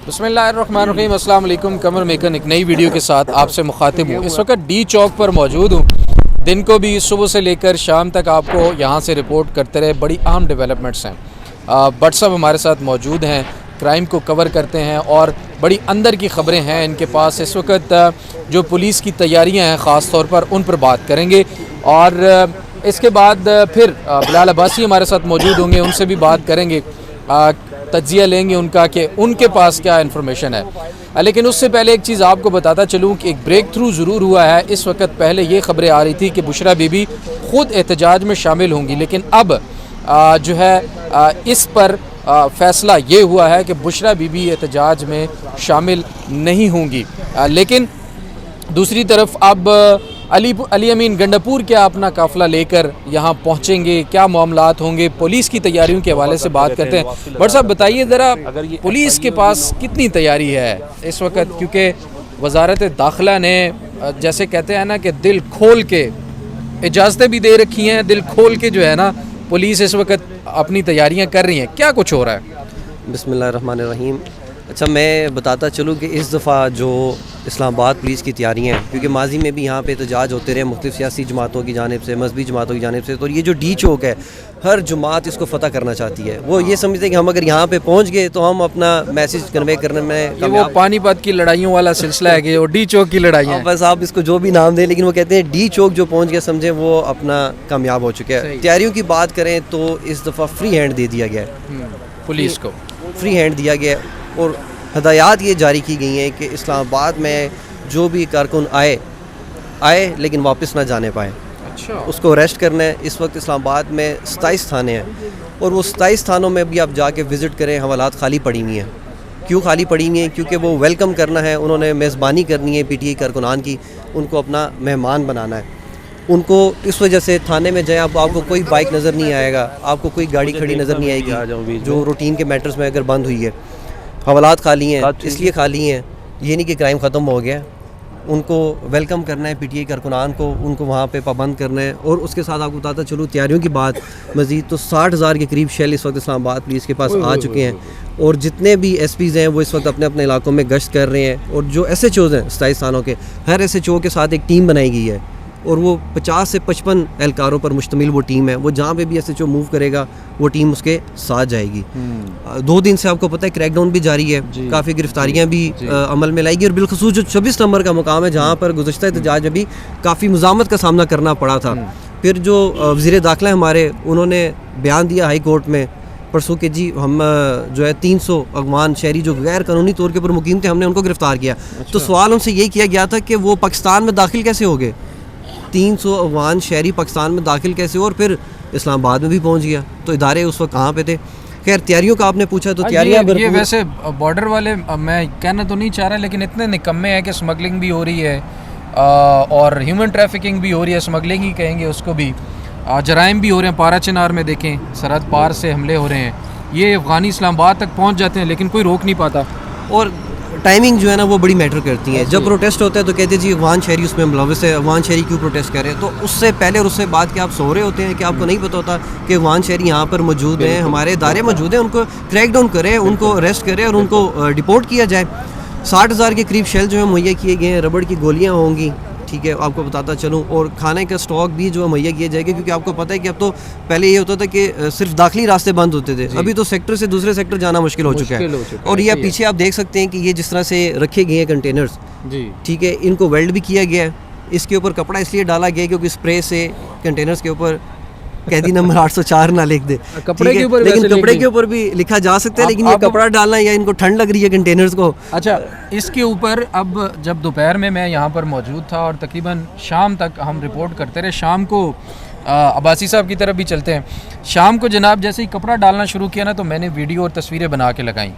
बिस्मिल्लाहिर्रहमानिर्रहीम, अस्सलाम वालेकुम। कमर मेकन एक नई वीडियो के साथ आपसे मुखातिब हूँ। इस वक्त डी चौक पर मौजूद हूँ। दिन को भी सुबह से लेकर शाम तक आपको यहाँ से रिपोर्ट करते रहे। बड़ी अहम डेवलपमेंट्स हैं। बट सब हमारे साथ मौजूद हैं, क्राइम को कवर करते हैं और बड़ी अंदर की ख़बरें हैं इनके पास। इस वक्त जो पुलिस की तैयारियाँ हैं ख़ास तौर पर उन पर बात करेंगे और इसके बाद फिर बिलाल अब्बासी हमारे साथ मौजूद होंगे, उनसे भी बात करेंगे, तज्जिया लेंगे उनका कि उनके पास क्या इन्फॉर्मेशन है। लेकिन उससे पहले एक चीज़ आपको बताता चलूँ कि एक ब्रेक थ्रू ज़रूर हुआ है। इस वक्त पहले ये ख़बरें आ रही थी कि बुशरा बीबी ख़ुद एहतजाज में शामिल होंगी, लेकिन अब जो है इस पर फ़ैसला ये हुआ है कि बुशरा बीबी एहतजाज में शामिल नहीं होंगी। लेकिन दूसरी तरफ अब अली अमीन गंडापुर क्या अपना काफ़िला लेकर यहाँ पहुँचेंगे, क्या मामलात होंगे, पुलिस की तैयारियों के हवाले से बात करते हैं। बट साहब बताइए ज़रा, पुलिस के पास कितनी तैयारी है इस वक्त, क्योंकि वजारत दाखिला ने जैसे कहते हैं ना कि दिल खोल के इजाज़तें भी दे रखी हैं, दिल खोल के जो है ना पुलिस इस वक्त अपनी तैयारियाँ कर रही हैं। क्या कुछ हो रहा है? बिस्मिल्लाहिर्रहमानिर्रहीम। अच्छा, मैं बताता चलूँ कि इस दफ़ा जो इस्लामाबाद पुलिस की तैयारियाँ हैं, क्योंकि माजी में भी यहाँ पे एहतजाज होते रहे मुख्तलिफ़ सियासी जमातों की जानिब से, मजहबी जमातों की जानिब से, तो ये जो डी चौक है हर जमात इसको फ़तह करना चाहती है। वो ये समझते हैं कि हम अगर यहाँ पे पहुँच गए तो हम अपना मैसेज कन्वे करने में वो पानीपत की लड़ाइयों वाला सिलसिला है कि वो डी चौक की लड़ाइयाँ। बस आप इसको जो भी नाम दें, लेकिन वो कहते हैं डी चौक जो पहुँच गया समझे वो अपना कामयाब हो चुका है। तैयारियों की बात करें तो इस दफ़ा फ्री हैंड दे दिया गया है, पुलिस को फ्री हैंड दिया गया है और हदायत ये जारी की गई हैं कि इस्लामाबाद में जो भी कारकुन आए लेकिन वापस ना जाने पाए, अच्छा, उसको अरेस्ट करना है। इस वक्त इस्लामाबाद में 27 थाने हैं और वो 27 थानों में भी आप जाके विज़िट करें, हवालात खाली पड़ी हुई हैं। क्यों खाली पड़ी हुई हैं? क्योंकि वो वेलकम करना है, उन्होंने मेज़बानी करनी है PTI कारकुनान की, उनको अपना मेहमान बनाना है। उनको इस वजह से थाने में जाए आपको कोई बाइक नज़र नहीं आएगा, आपको कोई गाड़ी खड़ी नज़र नहीं आएगी जो रूटीन के मैटर्स में अगर बंद हुई है। हवालात खाली हैं, इसलिए खाली हैं, ये नहीं कि क्राइम ख़त्म हो गया। उनको वेलकम करना है PTI कारकुनान को, उनको वहाँ पे पाबंद करना है। और उसके साथ आपको बताता चलूँ तैयारियों की बात मज़ीद तो 60,000 के करीब शेल इस वक्त इस्लामाबाद पुलिस के पास आ चुके हैं और जितने भी SPs हैं वो इस वक्त अपने अपने इलाकों में गश्त कर रहे हैं। और जो SHOs हैं 27 थानों के, हर SHO के साथ एक टीम बनाई गई है और वो 50 से 55 एहलकारों पर मुश्तमिल वो टीम है। वो जहाँ पे भी SHO मूव करेगा वो टीम उसके साथ जाएगी। 2 दिन से आपको पता है क्रैकडाउन भी जारी है, काफ़ी गिरफ्तारियाँ भी अमल में लाएगी और बिलखसूस जो 26 नंबर का मुकाम है जहाँ पर गुज़श्ता एहतजाज में भी काफ़ी मुज़ामत का सामना करना पड़ा था। फिर जो वज़ीर दाखिला हमारे, उन्होंने बयान दिया हाई कोर्ट में परसों के जी हम जो है 300 अफगान शहरी जो गैर कानूनी तौर के ऊपर मुकीम थे, हमने उनको गिरफ़्तार किया। तो सवाल उनसे यही किया गया था कि वो पाकिस्तान में दाखिल कैसे हो गए, 300 अफगान शहरी पाकिस्तान में दाखिल कैसे, और फिर इस्लामाबाद में भी पहुंच गया। तो इदारे उस वक्त कहाँ पे थे? खैर, तैयारियों का आपने पूछा तो तैयारियाँ ये वैसे बॉर्डर वाले, मैं कहना तो नहीं चाह रहा, लेकिन इतने निकम्मे हैं कि स्मगलिंग भी हो रही है और ह्यूमन ट्रैफिकिंग भी हो रही है, स्मगलिंग ही कहेंगे उसको भी, जराइम भी हो रहे हैं। पारा चिनार में देखें, सरहद पार से हमले हो रहे हैं, ये अफगानी इस्लामाबाद तक पहुँच जाते हैं लेकिन कोई रोक नहीं पाता। और टाइमिंग जो है ना वो बड़ी मैटर करती है। जब प्रोटेस्ट होता है तो कहते हैं जी अफगान शहरी उसमें मुलविस है, अफगान शहरी क्यों प्रोटेस्ट कर रहे हैं। तो उससे पहले और उससे बाद कि आप सो रहे होते हैं कि आपको नहीं पता होता कि अफगान शहरी यहाँ पर मौजूद हैं, हमारे इदारे मौजूद हैं, उनको क्रैकडाउन करें, उनको अरेस्ट करें और उनको डिपोर्ट किया जाए। 60,000 के करीब शेल जो है मुहैया किए गए हैं, रबड़ की गोलियाँ होंगी, ठीक है, आपको बताता चलूँ, और खाने का स्टॉक भी जो मुहैया किया जाएगा। क्योंकि आपको पता है कि अब तो पहले ये होता था कि सिर्फ दाखिली रास्ते बंद होते थे, अभी तो सेक्टर से दूसरे सेक्टर जाना मुश्किल हो चुका है। और ये पीछे आप देख सकते हैं कि ये जिस तरह से रखे गए हैं कंटेनर्स, ठीक है, इनको वेल्ड भी किया गया है। इसके ऊपर कपड़ा इसलिए डाला गया क्योंकि स्प्रे से कंटेनर्स के ऊपर कैदी नंबर 804 ना लिख दे कपड़े के ऊपर, लेकिन कपड़े के ऊपर भी लिखा जा सकता है, लेकिन ये कपड़ा डालना या इनको ठंड लग रही है कंटेनर्स को। अच्छा, इसके ऊपर अब जब दोपहर में मैं यहाँ पर मौजूद था और तकरीबन शाम तक हम रिपोर्ट करते रहे, शाम को अब्बासी साहब की तरफ भी चलते हैं, शाम को जनाब जैसे ही कपड़ा डालना शुरू किया ना तो मैंने वीडियो और तस्वीरें बना के लगाई,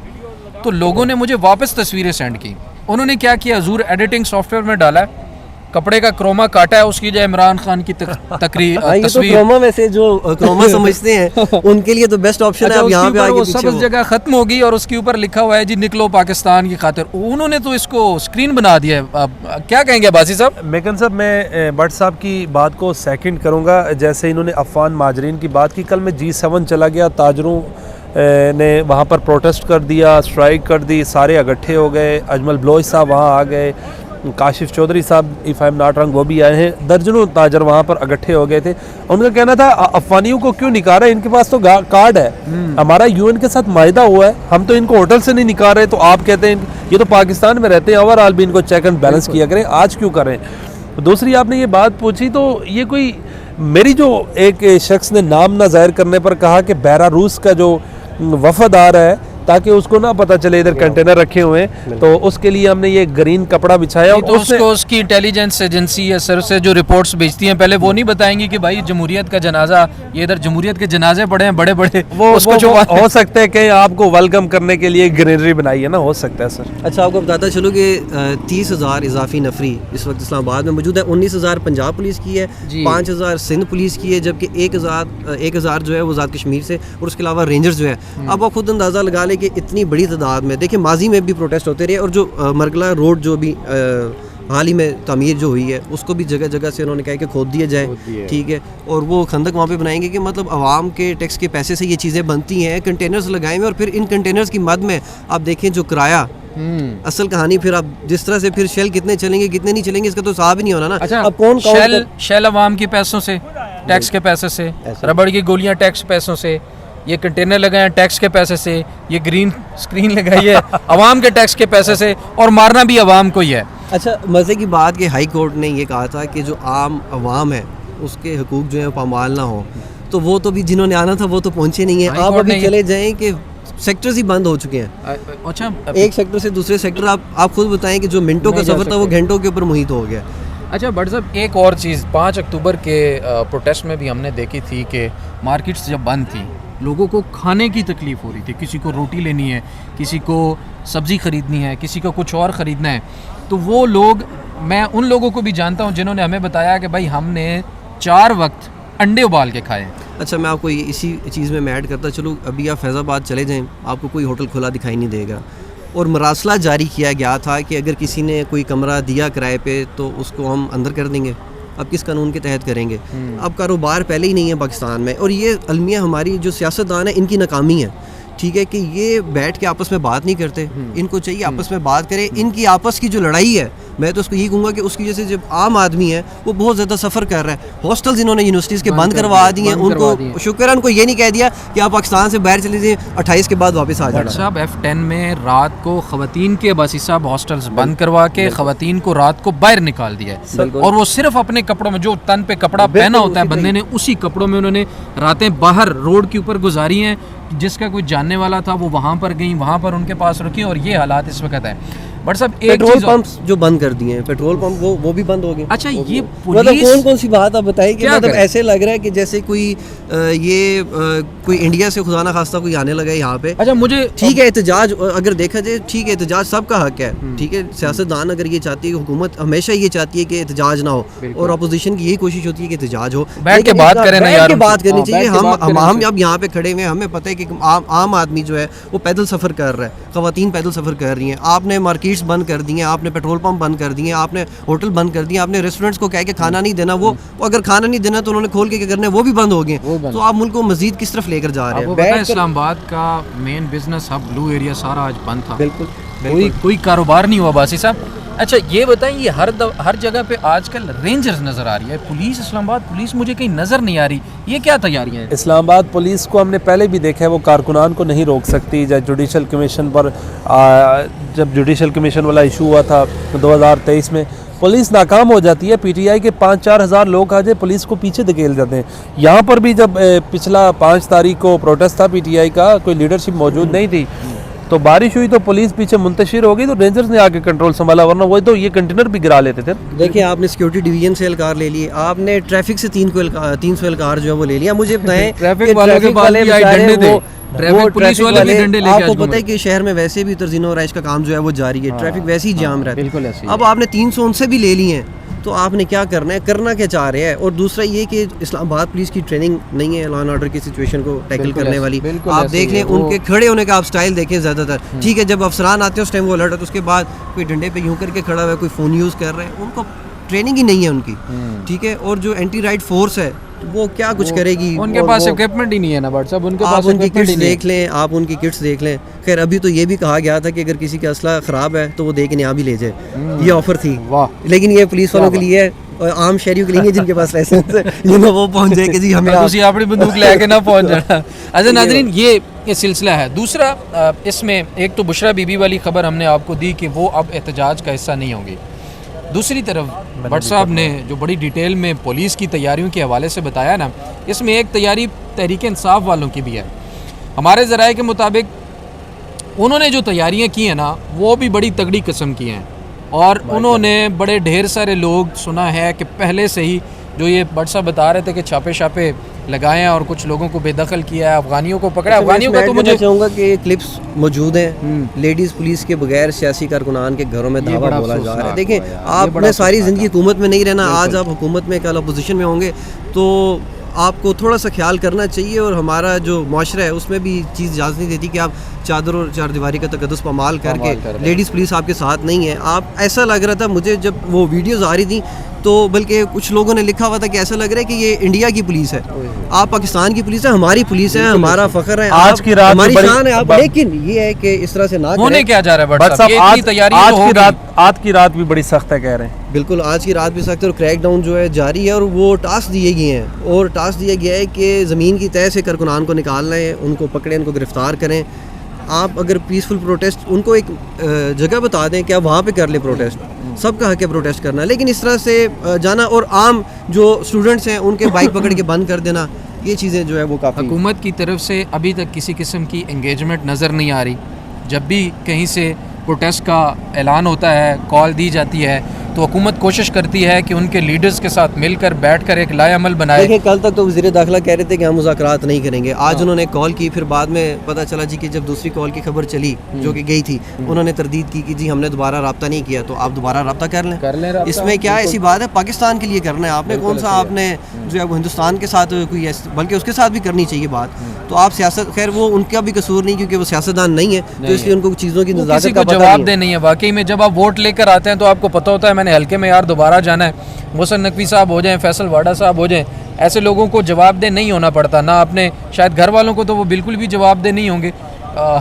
तो लोगों ने मुझे वापस तस्वीरें सेंड की। उन्होंने क्या किया, हजूर एडिटिंग सॉफ्टवेयर में डाला है, कपड़े का क्रोमा काटा है, उसकी जगह इमरान खान की तस्वीर। क्रोमा में से जो क्रोमा समझते हैं उनके लिए तो बेस्ट ऑप्शन है। अब यहाँ पे आगे सब जगह खत्म हो गई और उसके ऊपर लिखा हुआ है जी निकलो पाकिस्तान की खातिर। उन्होंने तो इसको स्क्रीन बना दिया है। क्या कहेंगे बासी साहब? मेकन साहब, मैं भट्ट साहब की बात को सेकंड करूँगा। जैसे इन्होंने अफगान माजरीन की बात की, कल मैं G7 चला गया, ताजरों ने वहाँ पर प्रोटेस्ट कर दिया, स्ट्राइक कर दी, सारे इकट्ठे हो गए। अजमल बलोच साहब वहाँ आ गए, काशिफ चौधरी साहब if I am not wrong वो भी आए हैं, दर्जनों ताजर वहाँ पर इकट्ठे हो गए थे। उनका कहना था अफगानियों को क्यों निकाल रहे हैं, इनके पास तो कार्ड है, हमारा यूएन के साथ माहिदा हुआ है, हम तो इनको होटल से नहीं निकाल रहे, तो आप कहते हैं ये तो पाकिस्तान में रहते हैं, ओवरऑल भी इनको चेक एंड बैलेंस किया करें, आज क्यों करें। दूसरी आपने ये बात पूछी, तो ये कोई मेरी जो एक शख्स ने नाम ना जाहिर करने पर कहा कि बेलारूस का जो वफद आ रहा है ताकि उसको ना पता चले इधर कंटेनर रखे हुए हैं, तो उसके लिए हमने ये ग्रीन कपड़ा बिछाया। तो उसको उसकी इंटेलिजेंस एजेंसी या सर्विसेज जो रिपोर्ट्स भेजती हैं पहले वो नहीं बताएंगी कि भाई जमहूरियत का जनाजा, ये इधर जमहूरियत के जनाजे पड़े हैं बड़े बड़े, वो हो सकता है कि आपको वेलकम करने के लिए ग्रीनरी बनाई है ना, हो सकता है सर। अच्छा, आपको बताता चलो कि 30,000 इजाफी नफरी इस वक्त इस्लामाबाद में मौजूद है। 19,000 पंजाब पुलिस की है, 5,000 सिंध पुलिस की है, जबकि 1,000 जो है वो आज़ाद कश्मीर से, और उसके अलावा रेंजर्स जो है। अब आप खुद अंदाज़ा लगा लें कि इतनी बड़ी तादाद में, देखिए माजी में भी प्रोटेस्ट होते रहे, और जो मरगला रोड जो भी हाल ही में तामीर जो हुई है उसको भी जगह जगह से उन्होंने कहा कि खोद दिया जाए, ठीक है, और वो खंदक वहाँ पे बनाएंगे कि मतलब आवाम के टैक्स के पैसे से ये चीज़ें बनती हैं, कंटेनर्स लगाए हुए, और फिर इन कंटेनर्स की मद में आप देखें जो किराया, असल कहानी फिर आप जिस तरह से फिर शेल कितने चलेंगे कितने नहीं चलेंगे इसका तो हिसाब ही नहीं होना ना। अच्छा, अब कौन शेल अवाम के पैसों से, टैक्स के पैसे से, रबड़ की गोलियां टैक्स पैसों से, ये कंटेनर लगाए हैं टैक्स के पैसे से, ये ग्रीन स्क्रीन लगाई है अवाम के टैक्स के पैसे से, और मारना भी अवाम को ही है। अच्छा, मज़े की बात कि हाई कोर्ट ने ये कहा था कि जो आम अवाम है उसके हकूक़ जो है पामाल ना हो, तो वो तो भी जिन्होंने आना था वो तो पहुँचे नहीं है। आप अभी चले जाएँ कि सेक्टर्स ही बंद हो चुके हैं। अच्छा, एक सेक्टर से दूसरे सेक्टर आप खुद बताएं कि जो मिनटों का सफ़र था वो घंटों के ऊपर मुहित हो गया। अच्छा बट साहब, एक और चीज़ 5 अक्टूबर के प्रोटेस्ट में भी हमने देखी थी कि मार्केट्स जब बंद थी, लोगों को खाने की तकलीफ़ हो रही थी, किसी को रोटी लेनी है, किसी को सब्ज़ी ख़रीदनी है, किसी को कुछ और ख़रीदना है, तो वो लोग, मैं उन लोगों को भी जानता हूँ जिन्होंने हमें बताया कि भाई हमने 4 वक्त अंडे उबाल के खाए। अच्छा, मैं आपको इसी चीज़ में ऐड करता चलूँ, अभी आप फैज़ाबाद चले जाएँ आपको कोई होटल खुला दिखाई नहीं देगा, और मरासला जारी किया गया था कि अगर किसी ने कोई कमरा दिया किराए पे तो उसको हम अंदर कर देंगे। अब किस कानून के तहत करेंगे? अब कारोबार पहले ही नहीं है पाकिस्तान में, और ये अलमिया हमारी जो सियासतदान है इनकी नाकामी है, ठीक है, कि ये बैठ के आपस में बात नहीं करते, इनको चाहिए आपस में बात करें। इनकी आपस की जो लड़ाई है, मैं तो उसको यही कहूँगा कि उसकी जैसे जब आम आदमी है वो बहुत ज़्यादा सफ़र कर रहा है, हॉस्टल्स इन्होंने यूनिवर्सिटीज़ के बंद करवा दिए हैं, उनको शुक्र है उनको ये नहीं कह दिया कि आप पाकिस्तान से बाहर चले जाइए, 28 के बाद वापस आ जाना। साहब F10 में रात को ख़वातीन के अब्बासी साहब हॉस्टल्स बंद करवा के ख़वातीन को रात को बाहर निकाल दिया है, और वो सिर्फ अपने कपड़ों में, जो तन पे कपड़ा पहना होता है बंदे ने, उसी कपड़ों में उन्होंने रातें बाहर रोड के ऊपर गुजारी हैं। जिसका कोई जानने वाला था वो वहाँ पर गई, वहाँ पर उनके पास रुकी, और ये हालात इस वक्त है। बट सब पेट्रोल पंप जो बंद कर दिए हैं, पेट्रोल पंप वो भी बंद हो गए। अच्छा, ये मतलब कौन सी बात आप बताइए कि मतलब ऐसे लग रहा है कि जैसे कोई कोई इंडिया से खुदा ना खास्ता कोई आने लगा है यहाँ पे। अच्छा, मुझे ठीक है, एहतजाज अगर देखा जाए, ठीक है, एहतजाज सबका हक है, ठीक है, सियासतदान अगर ये चाहती है, हुकूमत हमेशा ये चाहती है कि एहतजाज ना हो, और अपोजिशन की यही कोशिश होती है कि एहतजाज हो, बैठ के बात करें ना यार, बात करनी चाहिए। हम अब यहाँ पे खड़े हुए हैं, हमें पता है कि आम आदमी जो है वो पैदल सफ़र कर रहा है, ख़वातीन पैदल सफ़र कर रही हैं, आपने मार्केट्स बंद कर दी हैं, आपने पेट्रोल पंप बंद कर दिए, आपने होटल बंद कर दिए, आपने रेस्टोरेंट्स को कह के खाना नहीं देना, वो अगर खाना नहीं देना तो उन्होंने खोल के क्या करना है, वो भी बंद हो गए। तो आप मुल्क को मजीद किस तरफ लेकर जा रहे हैं? इस्लामाबाद का main business hub blue area सारा आज बंद था, बिल्कुल कोई कारोबार नहीं हुआ बासी साहब। अच्छा ये बताएं, ये हर जगह पे आजकल रेंजर्स नज़र आ रही है, पुलिस, इस्लामाबाद पुलिस मुझे कहीं नज़र नहीं आ रही, ये क्या तैयारियां हैं? इस्लामाबाद पुलिस को हमने पहले भी देखा है, वो कारकुनान को नहीं रोक सकती। जब जुडिशल कमीशन पर जब जुडिशल कमीशन वाला इशू हुआ था 2023 में, पुलिस नाकाम हो जाती है। पीटीआई के 5-4 हज़ार लोग आ जाए, पुलिस को पीछे धकेल जाते हैं। यहाँ पर भी जब पिछला 5 तारीख को प्रोटेस्ट था पीटीआई का, कोई लीडरशिप मौजूद नहीं थी, तो बारिश हुई तो पुलिस पीछे मुंतशिर हो गई, तो रेंजर्स ने आके कंट्रोल संभाला, वरना वो तो ये कंटेनर भी गिरा लेते थे। देखिए, आपने सिक्योरिटी डिवीजन से एहलकार ले लिए, आपने ट्रैफिक से 300 एहलकार जो है वो ले लिया। मुझे बताएं ट्रैफिक वालों के पास भी डंडे थे, ट्रैफिक पुलिस वाले भी डंडे लेके आपको पता है कि शहर में वैसे भी तर्जीन और राइश का काम जो है वो जारी है, ट्रैफिक वैसे ही जाम रहता है। अब आपने 300 उनसे भी ले लिए हैं, तो आपने क्या करना है, करना क्या चाह रहे हैं? और दूसरा ये कि इस्लामाबाद पुलिस की ट्रेनिंग नहीं है लॉ एंड ऑर्डर की सिचुएशन को टैकल करने वाली। आप देख लें उनके खड़े होने का आप स्टाइल देखें ज़्यादातर, ठीक है, जब अफसरान आते हैं उस टाइम वो अलर्ट है, तो उसके बाद कोई डंडे पे यूं करके खड़ा हुआ है, कोई फ़ोन यूज़ कर रहा है, उनको ट्रेनिंग ही नहीं है उनकी, ठीक है। और जो एंटी राइट फोर्स है वो क्या कुछ करेगी। उनके और पास वो- इक्विपमेंट ही नहीं है ना बट साहब, उनके आप पास उनकी equipment किट्स ही नहीं है। देख लें, आप उनकी किट्स देख लें। खैर अभी तो ये भी कहा गया था कि अगर किसी का असला ख़राब है तो वो दे के यहाँ भी ले जाए, ये ऑफ़र थी। वाह। लेकिन ये पुलिस वालों के लिए है और आम शहरियों के लिए नहीं, जिनके पास लाइसेंस है, ये ना वो पहुँच जाए कि जी हमें आप- तुसी अपनी बंदूक लेके ना पहुंच जाना। अच्छा नाज़रीन, ये सिलसिला है। दूसरा इसमें एक तो बुशरा बीबी वाली खबर हमने आपको दी कि वो अब एहतजाज का हिस्सा नहीं होंगी। दूसरी तरफ भट्ट साहब ने जो बड़ी डिटेल में पुलिस की तैयारियों के हवाले से बताया ना, इसमें एक तैयारी तहरीक इंसाफ वालों की भी है। हमारे ज़राए के मुताबिक उन्होंने जो तैयारियां की हैं ना, वो भी बड़ी तगड़ी किस्म की हैं और उन्होंने बड़े ढेर सारे लोग सुना है कि पहले से ही जो ये भट्ट साहब बता रहे थे कि छापे छापे लगाए हैं और कुछ लोगों को बेदखल किया है, अफगानियों को पकड़ा। अच्छा, मैं अफगानियों का तो इसमें मुझे चाहूँगा कि ये क्लिप्स मौजूद हैं। लेडीज़ पुलिस के बगैर सियासी कारकुनान के घरों में दावा बड़ा बोला जा रहा है। अफसोसनाक देखिए हुआ यार, ये बड़ा आपने सारी अफसोसनाक ज़िंदगी हुकूमत में नहीं रहना, आज आप हुकूमत में कल अपोजिशन में होंगे, तो आपको थोड़ा सा ख्याल करना चाहिए। और हमारा जो माशरा है उसमें भी चीज़ इजाज़त नहीं देती कि आप चादर और चारदीवारी का तकद्दुस पामाल करके, लेडीज़ पुलिस आपके साथ नहीं है। आप ऐसा लग रहा था मुझे जब वो वीडियोज़ आ रही थी, तो बल्कि कुछ लोगों ने लिखा हुआ था कि ऐसा लग रहा है कि ये इंडिया की पुलिस है, आप पाकिस्तान की पुलिस है, हमारी पुलिस है, हमारा फ़ख्र है, आज आप- की रात हमारी बड़ी- शान है आप। लेकिन ये है कि इस तरह से ना होने करें। क्या जा रहा है भट्ट भट्ट साहब? साहब ये इतनी तैयारी तो होगी। आज की रात भी बड़ी सख्त है कह रहे हैं। बिल्कुल आज की रात भी सकते और क्रैक डाउन जो है जारी है। और वो टास्क दिए गए हैं, और टास्क दिया गया है कि ज़मीन की तय से कारकुनान को निकालना है, उनको पकड़ें, उनको गिरफ़्तार करें। आप अगर पीसफुल प्रोटेस्ट, उनको एक जगह बता दें कि आप वहाँ पे कर ले प्रोटेस्ट, सबका हक है प्रोटेस्ट करना। लेकिन इस तरह से जाना और आम जो स्टूडेंट्स हैं उनके बाइक पकड़ के बंद कर देना, ये चीज़ें जो है वो काफ़ी। हुकूमत की तरफ से अभी तक किसी किस्म की एंगेजमेंट नज़र नहीं आ रही। जब भी कहीं से प्रोटेस्ट का ऐलान होता है, कॉल दी जाती है, तो हुकूमत कोशिश करती है कि उनके लीडर्स के साथ मिलकर बैठकर एक लाएअमल बनाए। देखिए कल तक तो वज़ीर दाखिला कह रहे थे कि हम मुज़ाकरात नहीं करेंगे। आज उन्होंने कॉल की, फिर बाद में पता चला जी कि जब दूसरी कॉल की खबर चली जो कि गई थी, उन्होंने तरदीद की कि जी हमने दोबारा रब्ता नहीं किया, तो आप दोबारा रब्ता कर लें रब्ता, इसमें क्या ऐसी बात है? पाकिस्तान के लिए करना है आपने, कौन सा आपने जो है वो हिंदुस्तान के साथ कोई बल्कि उसके साथ भी करनी चाहिए बात। तो आप सियासत, खैर वो उनका भी कसूर नहीं क्योंकि वो सियासतदान नहीं है, तो इसलिए उनको चीज़ों की वो नज़ाकत किसी का को पता जवाब नहीं दे नहीं है। वाकई में जब आप वोट लेकर आते हैं तो आपको पता होता है मैंने हल्के में यार दोबारा जाना है, मोहसिन नकवी साहब हो जाएं, फैसल वाडा साहब हो जाएं, ऐसे लोगों को जवाबदेह नहीं होना पड़ता। ना अपने शायद घर वालों को तो वो बिल्कुल भी जवाबदेह नहीं होंगे।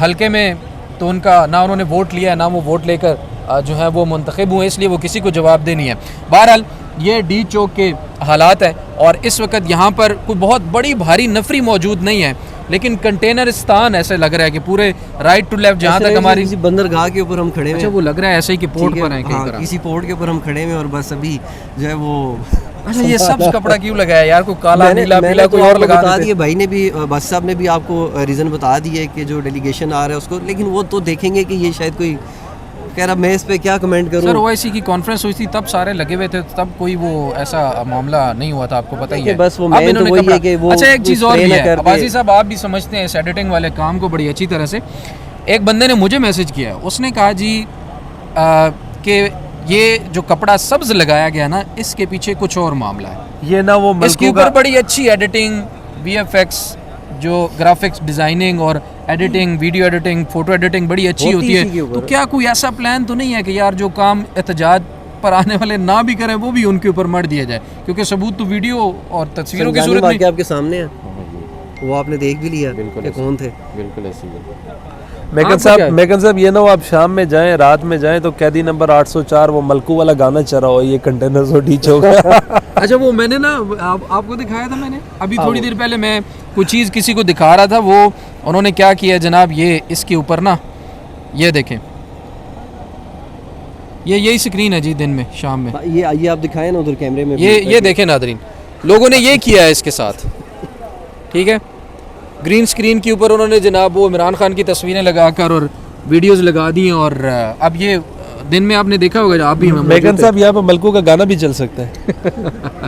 हल्के में तो उनका ना उन्होंने वोट लिया है, ना वो वोट लेकर जो है वो मुंतखब हुए, इसलिए वो किसी को जवाबदेह नहीं है। बहरहाल ये डी चौक के हालात है और इस वक्त यहाँ पर कोई बहुत बड़ी भारी नफरी मौजूद नहीं है, लेकिन कंटेनरिस्तान ऐसे लग रहा है कि पूरे राइट टू लेफ्ट जहाँ तक हमारी किसी बंदरगाह के ऊपर हम खड़े अच्छा हैं। वो लग रहा है ऐसे ही कि पोर्ट ठीक पर है कहीं हाँ, तरह। किसी पोर्ट के ऊपर हम खड़े हैं और बस अभी जो है वो अच्छा ये सब्ज कपड़ा क्यों लगाया यार? कोई काला नीला मैंने पीला तो कोई और आपको लगा बता देते। दिए, भाई ने भी, बस साहब ने भी आपको रीज़न बता दिए कि जो डेलीगेशन आ रहा है उसको, लेकिन वो तो देखेंगे कि ये शायद कोई, खैर अब मैं इस पे क्या कमेंट सर करूं। ओआईसी की कॉन्फ्रेंस हुई थी तब सारे लगे हुए थे, तब कोई वो ऐसा मामला नहीं हुआ था, आपको पता ही है। बस वो अब main तो इन्होंने वही है कपड़ा- कि वो अच्छा एक चीज़ और spray भी ना है, कर दे। अब्बासी साहब आप भी समझते हैं इस एडिटिंग वाले काम को बड़ी अच्छी तरह से। एक बंदे ने मुझे मैसेज किया, उसने कहा जी कि ये जो कपड़ा सब्ज लगाया गया ना, इसके पीछे कुछ और मामला है। ये ना वो इसके मलकू ऊपर का बड़ी अच्छी एडिटिंग, वीएफएक्स, जो ग्राफिक्स डिज़ाइनिंग और editing, video editing, photo editing बड़ी अच्छी होती इसी के है। ऊपर। तो क्या कोई ऐसा प्लान तो नहीं है कि यार जो काम एहतजाज पर आने वाले ना भी करें वो भी उनके ऊपर मर दिया जाए? क्योंकि सबूत तो वीडियो और तस्वीरों की सूरत में। आपके सामने है, वो आपने देख भी लिया कि कौन थे। बिल्कुल ऐसी मेकन साहब ये ना वो आप शाम में जाएं, रात में जाएं तो कैदी नंबर 804 वो मलकू वाला गाना चला हो, ये कंटेनर सो डीच होगा। अच्छा वो मैंने ना आपको दिखाया था, मैंने अभी थोड़ी देर पहले मैं कुछ चीज़ किसी को दिखा रहा था, वो उन्होंने क्या किया जनाब, ये इसके ऊपर ना ये देखें, ये यही स्क्रीन है जी दिन में शाम में, ये आप दिखाएं ना उधर कैमरे में। ये देखें नादरीन, लोगों ने ये किया है इसके साथ, ठीक है। ग्रीन स्क्रीन के ऊपर उन्होंने जनाब वो इमरान खान की तस्वीरें लगाकर और वीडियोस लगा दी हैं, और अब ये दिन में आपने देखा होगा आप भी। मेकन साहब यहाँ पे मलकू का गाना भी चल सकता है।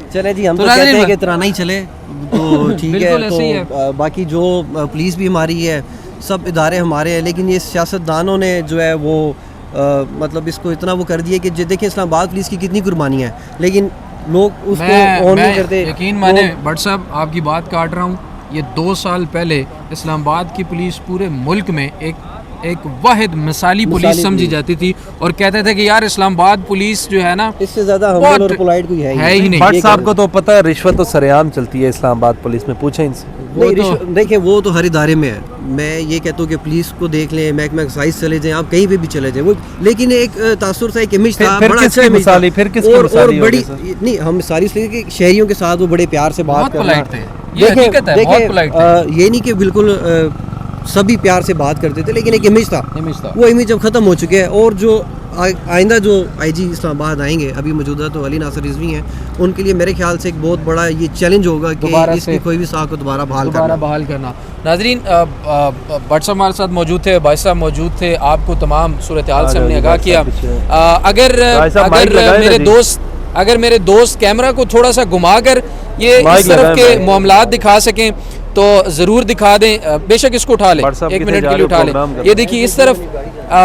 चले जी, हम तो तो कहते हैं नाज़रीन कि तराना ही चले तो ठीक बिल्कुल है। ऐसे ही तो बाकी जो पुलिस भी हमारी है, सब इदारे हमारे हैं, लेकिन ये सियासतदानों ने जो है वो मतलब इसको इतना वो कर दिया कि देखिए इस्लामाबाद पुलिस की कितनी कुर्बानियाँ हैं, लेकिन लोग उसको ऑन नहीं करते। यकीन माने भट्ट साहब आपकी बात काट रहा हूँ, ये 2 साल पहले इस्लामाबाद की पुलिस पूरे मुल्क में एक एक वाहिद मिसाली पुलिस समझी जाती थी और कहते थे कि यार इस्लामाबाद पुलिस जो है ना इससे ज़्यादा बहुत हम्बल और पोलाइट कोई है ही नहीं। भट्ट साहब को तो पता है रिश्वत तो सरेआम चलती है इस्लामाबाद पुलिस में, पूछें इनसे। देखिए वो तो हर इदारे में है। मैं ये कहता हूँ कि पुलिस को देख लें, महकमा एक्साइज चले जाएं, आप कहीं पे भी चले जाएं, वो लेकिन एक तासुर सा एक इमेज था, फिर बड़ा किसकी अच्छा इमेज था। मिसाली- फिर किसकी और मिसाली हो बड़ी गई सर? नहीं, हम सारी इसलिए कि शहरियों के साथ वो बड़े प्यार से बात बहुत करना। polite थे, ये हकीकत है, बहुत polite थे। ये नहीं कि बिल्कुल सभी प्यार से बात करते थे, लेकिन एक इमेज था, था। वो इमेज अब ख़त्म हो चुके हैं। और जो आइंदा जो आईजी इस्लामाबाद आएंगे, अभी मौजूदा तो अली नासिर रिजवी हैं, उनके लिए मेरे ख्याल से एक बहुत बड़ा ये चैलेंज होगा कि इसकी कोई भी साख को दोबारा बहाल करना। नाजरीन, भट्ट साहब हमारे साथ मौजूद थे, भाई साहब मौजूद थे, आपको तमाम सूरत हाल से हमने आगाह किया। अगर मेरे दोस्त कैमरा को थोड़ा सा घुमाकर ये इस तरफ के मामलात दिखा सकें तो ज़रूर दिखा दें। बेशक इसको उठा लें, 1 मिनट के लिए उठा लें। ये देखिए इस तरफ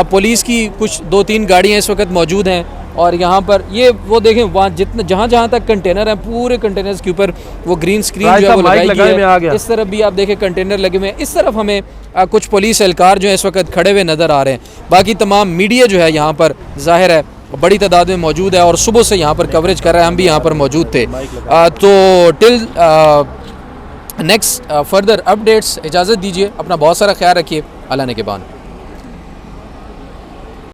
पुलिस की कुछ 2-3 गाड़ियाँ इस वक्त मौजूद हैं और यहाँ पर ये वो देखें, वहाँ जितने जहाँ तक कंटेनर हैं, पूरे कंटेनर्स के ऊपर वो ग्रीन स्क्रीन जो है वो लगाई गई है। इस तरफ भी आप देखें कंटेनर लगे हुए हैं। इस तरफ हमें कुछ पुलिस एहलकार जो है इस वक्त खड़े हुए नज़र आ रहे हैं। बाकी तमाम मीडिया जो है यहाँ पर ज़ाहिर है बड़ी तादाद में मौजूद है और सुबह से यहाँ पर कवरेज कर रहा है। हम भी यहाँ पर मौजूद थे। तो टिल नेक्स्ट फर्दर अपडेट्स इजाज़त दीजिए, अपना बहुत सारा ख्याल रखिए। अल्लाह ने के बान।